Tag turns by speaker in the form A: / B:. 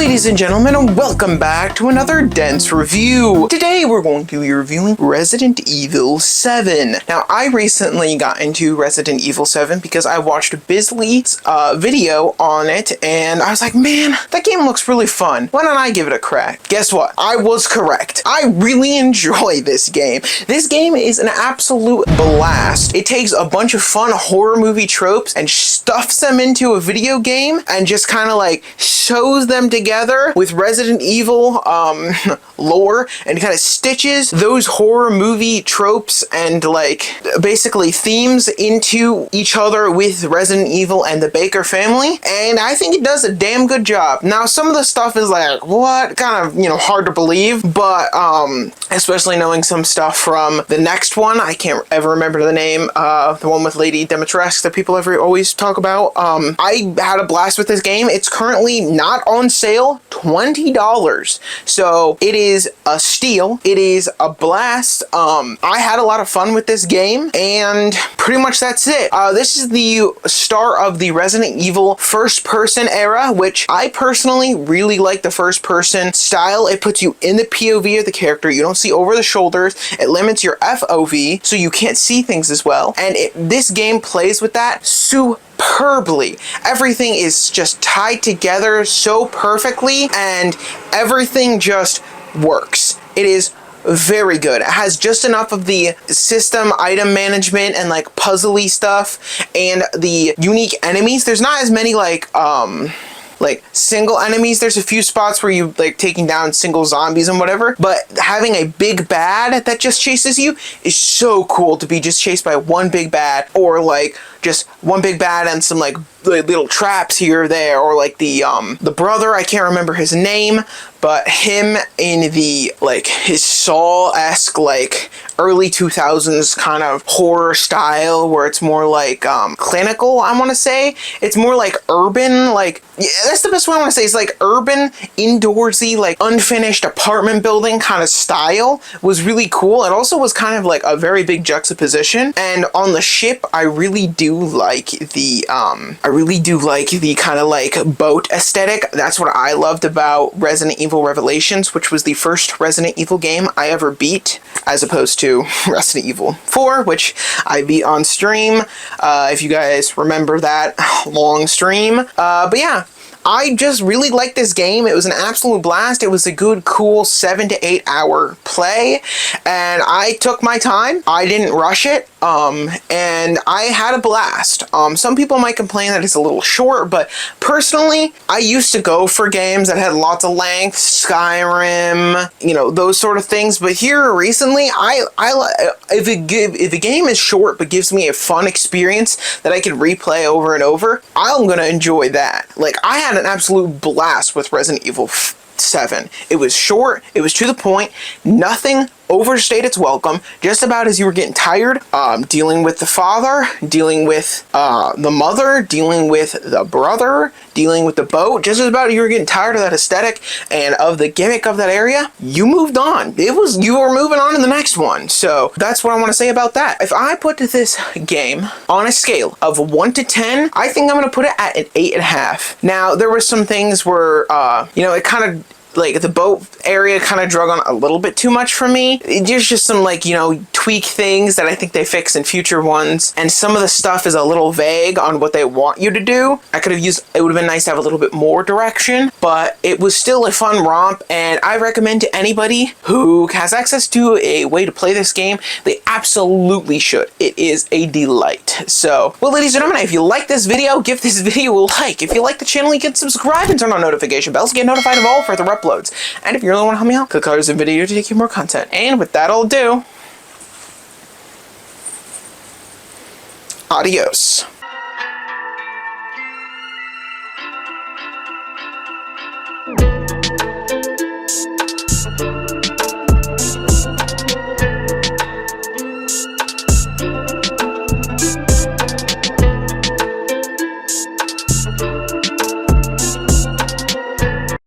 A: Ladies and gentlemen, and welcome back to another dense review. Today we're going to be reviewing Resident Evil 7. Now, I recently got into Resident Evil 7 because I watched Bisley's video on it, and I was like, man, that game looks really fun. Why don't I give it a crack? Guess what? I was correct. I really enjoy this game. This game is an absolute blast. It takes a bunch of fun horror movie tropes and stuffs them into a video game and just kind of like shows them together with Resident Evil lore and kind of stitches those horror movie tropes and like basically themes into each other with Resident Evil and the Baker family, and I think it does a damn good job. Now, some of the stuff is like, what? Kind of, hard to believe, but especially knowing some stuff from the next one. I can't ever remember the name, the one with Lady Dimitrescu that people always talk about. I had a blast with this game. It's currently not on sale, $20. So it is a steal. It is a blast. I had a lot of fun with this game, and pretty much that's it. This is the start of the Resident Evil first-person era, which I personally really like the first-person style. It puts you in the POV of the character. You don't see over the shoulders. It limits your FOV, so you can't see things as well. And this game plays with that superbly. Everything is just tied together so perfectly, and everything just works. It is very good. It has just enough of the system item management and like puzzly stuff and the unique enemies. There's not as many like single enemies. There's a few spots where you like taking down single zombies and whatever, but having a big bad that just chases you is so cool, to be just chased by one big bad, or like just one big bad and some like little traps here or there, or like the brother, I can't remember his name, but him in the like his Saw-esque like early 2000s kind of horror style where it's more like clinical, I want to say. It's more like urban, like, yeah, that's the best way I want to say. It's like urban, indoorsy, like unfinished apartment building kind of style. Was really cool. It also was kind of like a very big juxtaposition. And on the ship, I really do like the kind of like boat aesthetic. That's what I loved about Resident Evil Revelations, which was the first Resident Evil game I ever beat, as opposed to Resident Evil 4, which I beat on stream, if you guys remember that long stream. But yeah, I just really liked this game. It was an absolute blast. It was a good, cool 7 to 8 hour play, and I took my time. I didn't rush it, and I had a blast. Some people might complain that it's a little short, but personally, I used to go for games that had lots of length, Skyrim, those sort of things. But here recently, if a game is short but gives me a fun experience that I can replay over and over, I'm gonna enjoy that. Like, I had an absolute blast with Resident Evil 7. It was short, it was to the point, nothing overstayed its welcome. Just about as you were getting tired, dealing with the father, dealing with the mother, dealing with the brother, dealing with the boat, just as about you were getting tired of that aesthetic and of the gimmick of that area, you moved on. You were moving on to the next one. So that's what I want to say about that. If I put this game on a scale of 1 to 10, I think I'm going to put it at an 8.5. Now, there were some things where, it kind of, like, the boat area kind of drug on a little bit too much for me. There's just some, like, tweak things that I think they fix in future ones, and some of the stuff is a little vague on what they want you to do. It would have been nice to have a little bit more direction, but it was still a fun romp, and I recommend to anybody who has access to a way to play this game, they absolutely should. It is a delight. So, well, ladies and gentlemen, if you like this video, give this video a like. If you like the channel, you can subscribe and turn on notification bells to get notified of all further uploads. And if you really want to help me out, click on the video to take you more content. And with that, I'll do. Adios.